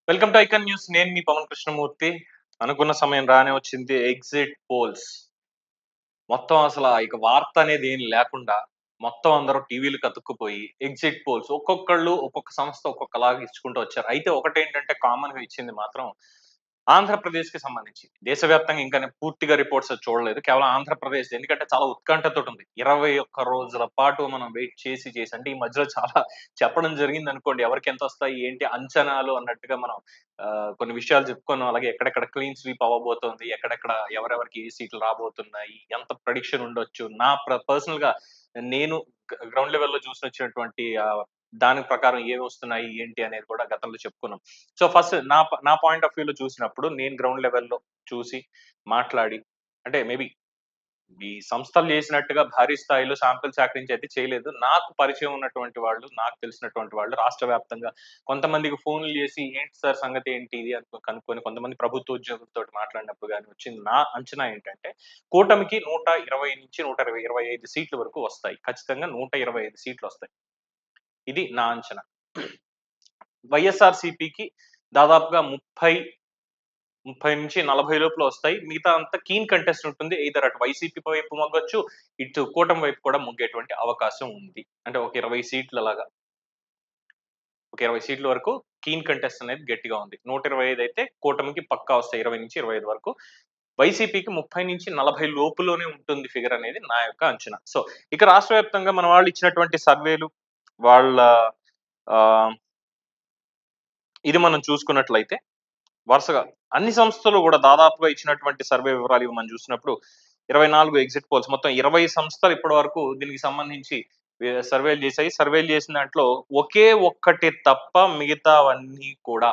Welcome to icon news. నేను మీ పవన్ కృష్ణమూర్తి. అనుకున్న సమయం రానే వచ్చింది. ఎగ్జిట్ పోల్స్ మొత్తం అసలు ఇక వార్త అనేది ఏం లేకుండా మొత్తం అందరూ టీవీలకు అతుక్కుపోయి ఎగ్జిట్ పోల్స్ ఒక్కొక్కళ్ళు ఒక్కొక్క సంస్థ ఒక్కొక్కలాగా ఇచ్చుకుంటూ వచ్చారు. అయితే ఒకటేంటంటే కామన్ గా ఇచ్చింది మాత్రం ఆంధ్రప్రదేశ్ కి సంబంధించి. దేశవ్యాప్తంగా ఇంకా నేను పూర్తిగా రిపోర్ట్స్ చూడలేదు. కేవలం ఆంధ్రప్రదేశ్ ఎందుకంటే చాలా ఉత్కంఠతోటి ఉంది. 21 రోజుల పాటు మనం వెయిట్ చేసి అంటే ఈ మధ్యలో చాలా చెప్పడం జరిగిందనుకోండి. ఎవరికి ఎంతొస్తాయి, ఏంటి అంచనాలు అన్నట్టుగా మనం కొన్ని విషయాలు చెప్పుకున్నాం. అలాగే ఎక్కడెక్కడ క్లీన్ స్వీప్ అవ్వబోతోంది, ఎక్కడెక్కడ ఎవరెవరికి ఏ సీట్లు రాబోతున్నాయి, ఎంత ప్రెడిక్షన్ ఉండొచ్చు. నా పర్సనల్‌గా నేను గ్రౌండ్ లెవెల్‌లో చూసొచ్చినటువంటి దాని ప్రకారం ఏమొస్తున్నాయి, ఏంటి అనేది కూడా గతంలో చెప్పుకున్నాం. సో, ఫస్ట్ నా పాయింట్ ఆఫ్ వ్యూలో చూసినప్పుడు నేను గ్రౌండ్ లెవెల్‌లో చూసి, మాట్లాడి అంటే మేబీ ఈ సంస్థలు చేసినట్టుగా భారీ స్థాయిలో శాంపిల్ సేకరించి అయితే చేయలేదు. నాకు పరిచయం ఉన్నటువంటి వాళ్ళు, నాకు తెలిసినటువంటి వాళ్ళు రాష్ట్ర వ్యాప్తంగా కొంతమందికి ఫోన్‌లు చేసి, "ఏంటి సార్ సంగతి ఏంటి ఇది?" అని కనుక్కొని కొంతమంది ప్రభుత్వ ఉద్యోగులతోటి మాట్లాడినప్పుడు గాని వచ్చింది నా అంచనా ఏంటంటే, కూటమికి 120-120, 25 సీట్ల వరకు వస్తాయి. ఖచ్చితంగా 125 సీట్లొస్తాయి. ఇది నా అంచనా. వైఎస్ఆర్‌సీపీకి దాదాపుగా 30-40 లోపల వస్తాయి. మిగతా అంతా కీన్ కంటెస్ట్ ఉంటుంది. ఎయిదర్ అటు వైసీపీ వైపు మొగ్గొచ్చు, ఇటు కూటమి వైపు కూడా మొగ్గేటువంటి అవకాశం ఉంది. అంటే ఒక 20 సీట్లలాగా. ఒక 20 సీట్ల వరకు కీన్ కంటెస్ట్ అనేది గట్టిగా ఉంది. 125 అయితే కూటమికి పక్కా వస్తాయి. 20-25 వరకు. వైసీపీకి 30-40 లోపులోనే ఉంటుంది ఫిగర్ అనేది నా యొక్క అంచనా. సో, ఇక రాష్ట్ర వ్యాప్తంగా మన వాళ్ళు ఇచ్చినటువంటి సర్వేలు, వాళ్ళ ఆహ్, ఇది మనం చూసుకున్నట్లయితే వరుసగా అన్ని సంస్థలు కూడా దాదాపుగా ఇచ్చినటువంటి సర్వే వివరాలు ఇవి మనం చూసినప్పుడు 24 ఎగ్జిట్ పోల్స్ మొత్తం 20 సంస్థలు ఇప్పటి వరకు దీనికి సంబంధించి సర్వేలు చేశాయి. సర్వేలు చేసిన దాంట్లో ఒకే ఒక్కటి తప్ప మిగతావన్నీ కూడా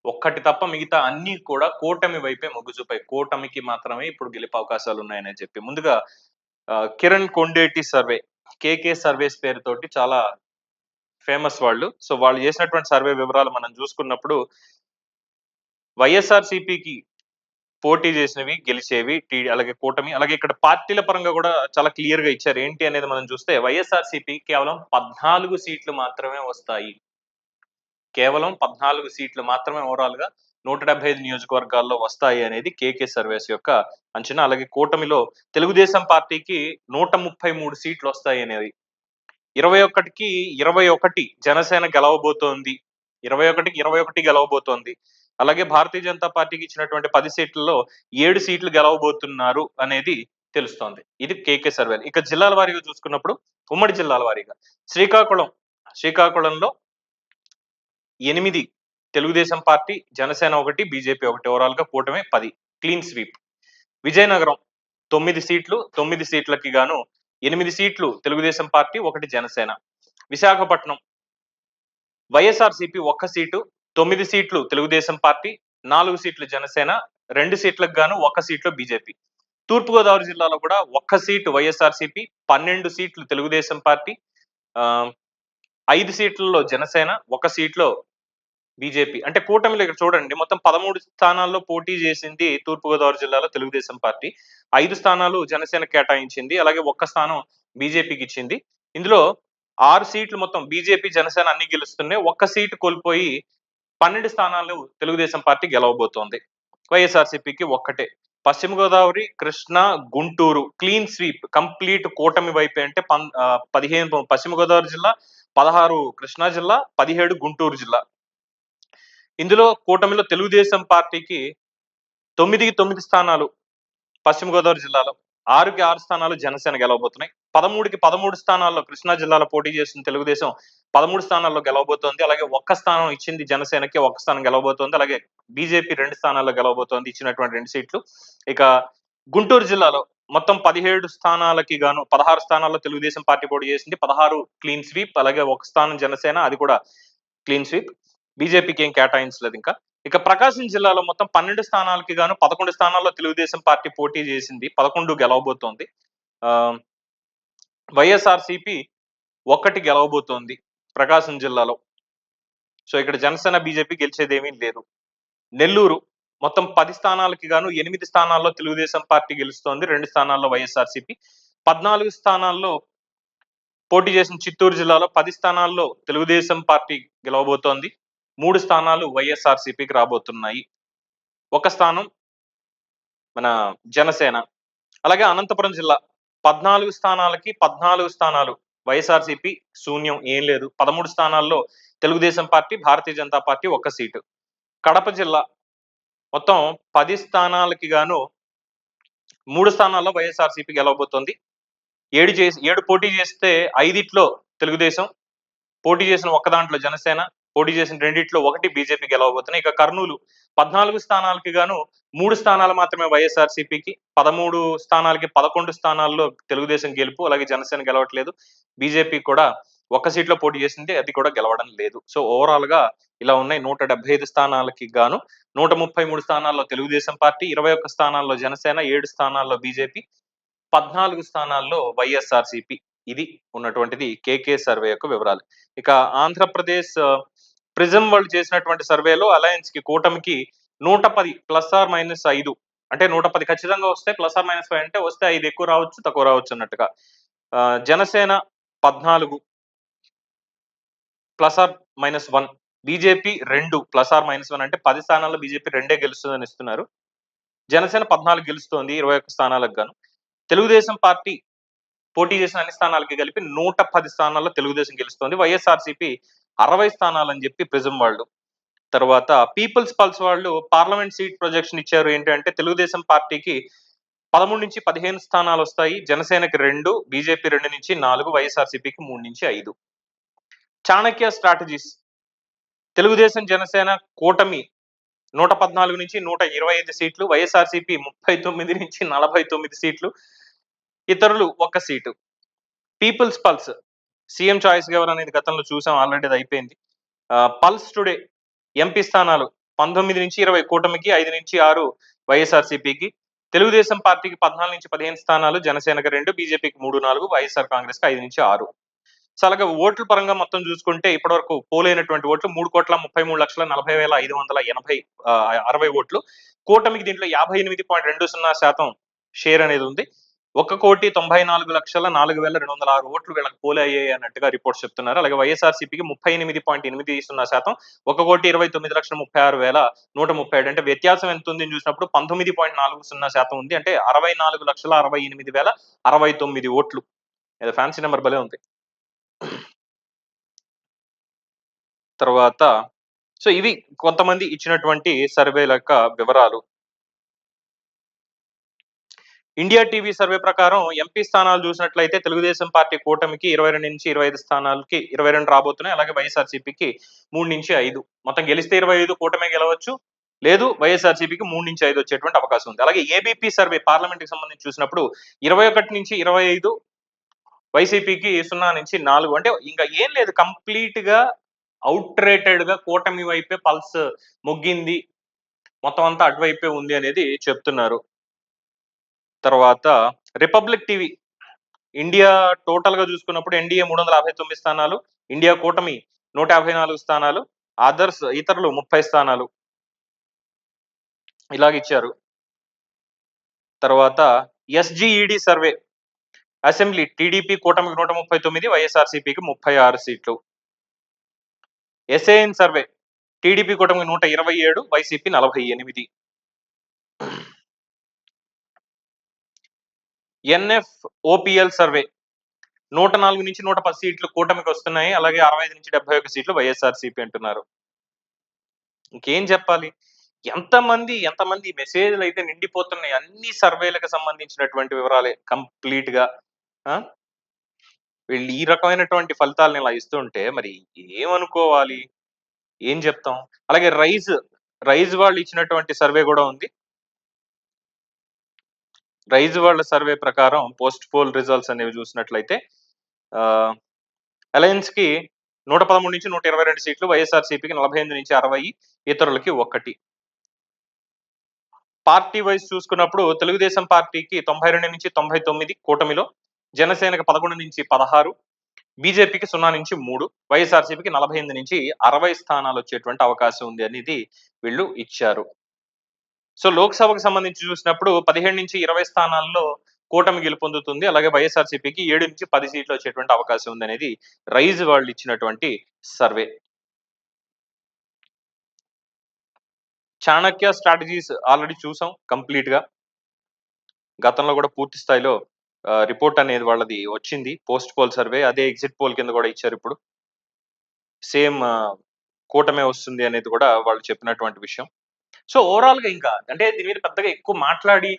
ఒక్కటి తప్ప మిగతా అన్ని కూడా కూటమి వైపే మొగ్గు చూపాయి. కూటమికి మాత్రమే ఇప్పుడు గెలుపు అవకాశాలు ఉన్నాయని చెప్పి. ముందుగా కిరణ్ కొండేటి సర్వే, కేకే సర్వేస్ పేరుతోటి చాలా ఫేమస్ వాళ్ళు. సో వాళ్ళు చేసినటువంటి సర్వే వివరాలు మనం చూసుకున్నప్పుడు వైఎస్ఆర్‌సీపీకి పోటీ చేసినవి, గెలిచేవి అలాగే కూటమి. అలాగే ఇక్కడ పార్టీల పరంగా కూడా చాలా క్లియర్‌గా ఇచ్చారు. ఏంటి అనేది మనం చూస్తే వైఎస్ఆర్‌సీపీ కేవలం 14 సీట్లు మాత్రమే వస్తాయి. కేవలం 14 సీట్లు మాత్రమే ఓవరాల్‌గా 175 నియోజకవర్గాల్లో వస్తాయి అనేది కేకే సర్వేస్ యొక్క అంచనా. అలాగే కూటమిలో తెలుగుదేశం పార్టీకి 133 సీట్లు వస్తాయి అనేది. 21కి 21 జనసేన గెలవబోతోంది. 21కి 21 గెలవబోతోంది. అలాగే భారతీయ జనతా పార్టీకి ఇచ్చినటువంటి 10 సీట్లలో 7 సీట్లు గెలవబోతున్నారు అనేది తెలుస్తోంది. ఇది కేకే సర్వేలు. ఇక జిల్లాల వారీగా చూసుకున్నప్పుడు ఉమ్మడి జిల్లాల వారీగా శ్రీకాకుళంలో 8 తెలుగుదేశం పార్టీ, జనసేన 1, బీజేపీ 1 ఓవరాల్‌గా కూటమి 10 క్లీన్ స్వీప్. విజయనగరం 9 సీట్లు, 9 సీట్లకి గాను 8 సీట్లు తెలుగుదేశం పార్టీ, 1 జనసేన. విశాఖపట్నం వైఎస్ఆర్‌సీపీ 1 సీటు, 9 సీట్లు తెలుగుదేశం పార్టీ, 4 సీట్లు జనసేన, 2 సీట్లకు గాను 1 సీట్లో బీజేపీ. తూర్పుగోదావరి జిల్లాలో కూడా 1 సీటు వైఎస్ఆర్‌సీపీ, 12 సీట్లు తెలుగుదేశం పార్టీ, 5 సీట్లలో జనసేన, 1 సీట్లో బీజేపీ. అంటే కూటమిలో ఇక్కడ చూడండి మొత్తం 13 స్థానాల్లో పోటీ చేసింది తూర్పుగోదావరి జిల్లాలో తెలుగుదేశం పార్టీ. 5 స్థానాలు జనసేన కేటాయించింది. అలాగే 1 స్థానం బీజేపీకి ఇచ్చింది. ఇందులో 6 సీట్లు మొత్తం బీజేపీ, జనసేన అన్ని గెలుస్తున్నాయి. 1 సీటు కోల్పోయి 12 స్థానాలు తెలుగుదేశం పార్టీ గెలవబోతోంది. వైఎస్ఆర్‌సీపీకి ఒక్కటే. పశ్చిమ Godavari, Krishna, Guntur clean sweep complete కూటమి వైపే అంటే 15 పశ్చిమ గోదావరి జిల్లా, 16 కృష్ణా జిల్లా, 17 గుంటూరు జిల్లా. ఇందులో కూటమిలో తెలుగుదేశం పార్టీకి 9కి 9 స్థానాలు పశ్చిమ గోదావరి జిల్లాలో, 6కి 6 స్థానాలు జనసేన గెలవబోతున్నాయి. 13కి 13 స్థానాల్లో కృష్ణా జిల్లాలో పోటీ చేసిన తెలుగుదేశం 13 స్థానాల్లో గెలవబోతోంది. అలాగే 1 స్థానం ఇచ్చింది జనసేనకి, 1 స్థానం గెలవబోతోంది. అలాగే బీజేపీ 2 స్థానాల్లో గెలవబోతోంది ఇచ్చినటువంటి 2 సీట్లు. ఇక గుంటూరు జిల్లాలో మొత్తం 17 స్థానాలకి గాను 16 స్థానాల్లో తెలుగుదేశం పార్టీ పోటీ చేసింది. 16 క్లీన్ స్వీప్. అలాగే 1 స్థానం జనసేన, అది కూడా క్లీన్ స్వీప్. బీజేపీకి ఏం కేటాయించలేదు ఇంకా. ఇక ప్రకాశం జిల్లాలో మొత్తం 12 స్థానాలకి గాను 11 స్థానాల్లో తెలుగుదేశం పార్టీ పోటీ చేసింది. 11 గెలవబోతోంది. వైఎస్ఆర్‌సీపీ 1 గెలవబోతోంది ప్రకాశం జిల్లాలో. సో ఇక్కడ జనసేన, బీజేపీ గెలిచేదేమీ లేదు. నెల్లూరు మొత్తం 10 స్థానాలకి గాను 8 స్థానాల్లో తెలుగుదేశం పార్టీ గెలుస్తోంది. 2 స్థానాల్లో వైఎస్ఆర్‌సీపీ. 14 స్థానాల్లో పోటీ చేసిన చిత్తూరు జిల్లాలో 10 స్థానాల్లో తెలుగుదేశం పార్టీ గెలవబోతోంది. 3 స్థానాలు వైఎస్ఆర్‌సీపీకి రాబోతున్నాయి. ఒక స్థానం మన జనసేన. అలాగే అనంతపురం జిల్లా 14 స్థానాలకి 14 స్థానాలు వైఎస్ఆర్‌సీపీ శూన్యం ఏం లేదు. 13 స్థానాల్లో తెలుగుదేశం పార్టీ, భారతీయ జనతా పార్టీ ఒక్క సీటు. కడప జిల్లా మొత్తం 10 స్థానాలకి గాను 3 స్థానాల్లో వైఎస్ఆర్‌సీపీ గెలవబోతోంది. 7 పోటీ చేస్తే 5 తెలుగుదేశం, పోటీ చేసిన ఒక్క దాంట్లో జనసేన, పోటీ చేసిన రెండిట్లో ఒకటి బీజేపీ గెలవబోతున్నాయి. ఇక కర్నూలు 14 స్థానాలకి గాను 3 స్థానాలు మాత్రమే వైఎస్ఆర్‌సీపీకి, 13 స్థానాలకి 11 స్థానాల్లో తెలుగుదేశం గెలుపు, అలాగే జనసేన గెలవట్లేదు. బీజేపీ కూడా ఒక్క సీట్లో పోటీ చేసింది, అది కూడా గెలవడం లేదు. సో ఓవరాల్ గా ఇలా ఉన్నాయి. 175 స్థానాలకి గాను 133 స్థానాల్లో తెలుగుదేశం పార్టీ, 21 స్థానాల్లో జనసేన, 7 స్థానాల్లో బీజేపీ, 14 స్థానాల్లో వైఎస్ఆర్‌సీపీ. ఇది ఉన్నటువంటిది కేకే సర్వే యొక్క వివరాలు. ఇక ఆంధ్రప్రదేశ్ ప్రిజం వాళ్ళు చేసినటువంటి సర్వేలో అలయన్స్ కి కూటమికి 110 ±5 అంటే 110 ఖచ్చితంగా వస్తాయి. ±5 అంటే వస్తే 5 ఎక్కువ రావచ్చు, తక్కువ రావచ్చు అన్నట్టుగా. జనసేన 14 ±1, బీజేపీ 2 ±1 అంటే 10 స్థానాల్లో బీజేపీ 2 గెలుస్తుందని ఇస్తున్నారు. జనసేన 14 గెలుస్తోంది 21 స్థానాలకు గాను. తెలుగుదేశం పార్టీ పోటీ చేసిన అన్ని స్థానాలకి కలిపి 110 స్థానాల్లో తెలుగుదేశం గెలుస్తోంది. వైఎస్ఆర్‌సీపీ 60 స్థానాలని చెప్పి ప్రిజం వాళ్ళు. తర్వాత పీపుల్స్ పల్స్ వాళ్ళు పార్లమెంట్ సీట్ ప్రొజెక్షన్ ఇచ్చారు. ఏంటంటే తెలుగుదేశం పార్టీకి 13-15 స్థానాలు వస్తాయి. జనసేనకి 2, బీజేపీ 2-4, వైఎస్ఆర్‌సీపీకి 3-5. చాణక్య స్ట్రాటజీస్ తెలుగుదేశం జనసేన కూటమి 114-125 సీట్లు, వైఎస్ఆర్‌సీపీ 39-49 సీట్లు, ఇతరులు ఒక్క seat. People's Pulse CM choice ఎవరు అనేది గతంలో చూసాం, ఆల్రెడీ అది అయిపోయింది. పల్స్ టుడే ఎంపీ స్థానాలు 19-20 కూటమికి, 5-6 వైఎస్ఆర్‌సీపీకి, తెలుగుదేశం పార్టీకి 14-15 స్థానాలు, జనసేనకి 2, బీజేపీకి 3-4, వైఎస్ఆర్ కాంగ్రెస్ కి 5-6. సో అలాగే ఓట్ల పరంగా మొత్తం చూసుకుంటే ఇప్పటివరకు పోలైనటువంటి ఓట్లు 3,33,40,580 60 ఓట్లు. కూటమికి దీంట్లో 58.20% షేర్ అనేది ఉంది. 1,94,04,206 ఓట్లు వీళ్ళకి పోలే అయ్యాయి అన్నట్టుగా రిపోర్ట్స్ చెప్తున్నారు. అలాగే వైఎస్ఆర్‌సీపీకి 38.80%, 1,29,36,137 అంటే వ్యత్యాసం ఎంత ఉంది అని చూసినప్పుడు 19.40% ఉంది. అంటే 64,68,069 ఓట్లు. ఏదో ఫ్యాన్సీ నెంబర్ భలే ఉంది. తర్వాత సో ఇవి కొంతమంది ఇచ్చినటువంటి సర్వేల యొక్క వివరాలు. ఇండియా టీవీ సర్వే ప్రకారం ఎంపీ స్థానాలు చూసినట్లయితే తెలుగుదేశం పార్టీ కూటమికి 22-25 స్థానాలకి 22 రాబోతున్నాయి. అలాగే వైఎస్ఆర్‌సీపీకి 3-5. మొత్తం గెలిస్తే 25, కూటమి గెలవచ్చు. లేదు వైఎస్ఆర్‌సీపీకి 3-5 వచ్చేటువంటి అవకాశం ఉంది. అలాగే ఏబీపీ సర్వే పార్లమెంట్ కి సంబంధించి చూసినప్పుడు 21-25 వైసీపీకి 0-4. అంటే ఇంకా ఏం లేదు, కంప్లీట్ గా అవుట్ రేటెడ్ గా కూటమి వైపే పల్స్ మొగ్గింది, మొత్తం అంతా అటువైపే ఉంది అనేది చెప్తున్నారు. తర్వాత రిపబ్లిక్ టీవీ ఇండియా టోటల్ గా చూసుకున్నప్పుడు ఎన్డీఏ 359 స్థానాలు, ఇండియా కూటమి 154 స్థానాలు, అదర్స్ ఇతరులు 30 స్థానాలు ఇలాగిచ్చారు. తర్వాత ఎస్జిఈడి సర్వే అసెంబ్లీ టీడీపీ కూటమికి 139, వైఎస్ఆర్‌సీపీకి 36 సీట్లు. ఎస్ఏఎన్ సర్వే టీడీపీ కూటమికి 127, వైసీపీ 48. ఎన్ఎఫ్ఓపిఎల్ సర్వే 104-110 సీట్లు కూటమికి వస్తున్నాయి. అలాగే 65-71 సీట్లు వైఎస్ఆర్‌సీపీ అంటున్నారు. ఇంకేం చెప్పాలి? ఎంతమంది మెసేజ్‌లు అయితే నిండిపోతున్నాయి. అన్ని సర్వేలకు సంబంధించినటువంటి వివరాలే కంప్లీట్ గా. వీళ్ళు ఈ రకమైనటువంటి ఫలితాలను ఇలా ఇస్తుంటే మరి ఏమనుకోవాలి? ఏం చెప్తాం? అలాగే రైజ్ వాళ్ళు ఇచ్చినటువంటి సర్వే కూడా ఉంది. రైజ్ వాళ్ళ సర్వే ప్రకారం పోస్ట్ పోల్ రిజల్ట్స్ అనేవి చూసినట్లయితే అలయన్స్ కి 113-122 సీట్లు, వైఎస్ఆర్‌సీపీకి 48-60, ఇతరులకి 1. పార్టీ వైజ్ చూసుకున్నప్పుడు తెలుగుదేశం పార్టీకి 92-99 కూటమిలో, జనసేనకి 11-16, బీజేపీకి 0-3, వైఎస్ఆర్‌సీపీకి 48-60 స్థానాలు వచ్చేటువంటి అవకాశం ఉంది అనేది వీళ్ళు ఇచ్చారు. సో లోక్సభకు సంబంధించి చూసినప్పుడు 15-20 స్థానాల్లో కూటమి గెలుపొందుతుంది. అలాగే వైఎస్ఆర్‌సీపీకి 7-10 సీట్లు వచ్చేటువంటి అవకాశం ఉంది అనేది రైజ్ వాళ్ళు ఇచ్చినటువంటి సర్వే. చాణక్య స్ట్రాటజీస్ ఆల్రెడీ చూసాం కంప్లీట్ గా. గతంలో కూడా పూర్తి స్థాయిలో రిపోర్ట్ అనేది వాళ్ళది వచ్చింది. పోస్ట్ పోల్ సర్వే అదే ఎగ్జిట్ పోల్ కింద కూడా ఇచ్చారు ఇప్పుడు. సేమ్ కూటమే వస్తుంది అనేది కూడా వాళ్ళు చెప్పినటువంటి విషయం. సో ఓవరాల్‌గా ఇంకా అంటే దీని మీద పెద్దగా ఎక్కువ మాట్లాడి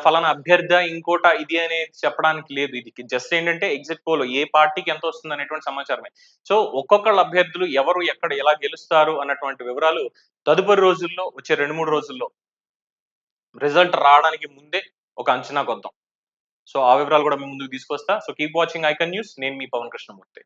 ఫలానా అభ్యర్థా, ఇంకోట ఇది అనేది చెప్పడానికి లేదు. ఇది జస్ట్ ఏంటంటే ఎగ్జిట్ పోల్ ఏ పార్టీకి ఎంత వస్తుంది అనేటువంటి సమాచారమే. సో ఒక్కొక్కళ్ళ అభ్యర్థులు ఎవరు, ఎక్కడ, ఎలా గెలుస్తారు అన్నటువంటి వివరాలు తదుపరి రోజుల్లో వచ్చే 2, 3 రోజుల్లో రిజల్ట్ రావడానికి ముందే ఒక అంచనా కొద్దాం. సో ఆ వివరాలు కూడా మీ ముందుకు తీసుకొస్తా. So keep watching icon news. నేను మీ పవన్ కృష్ణమూర్తి.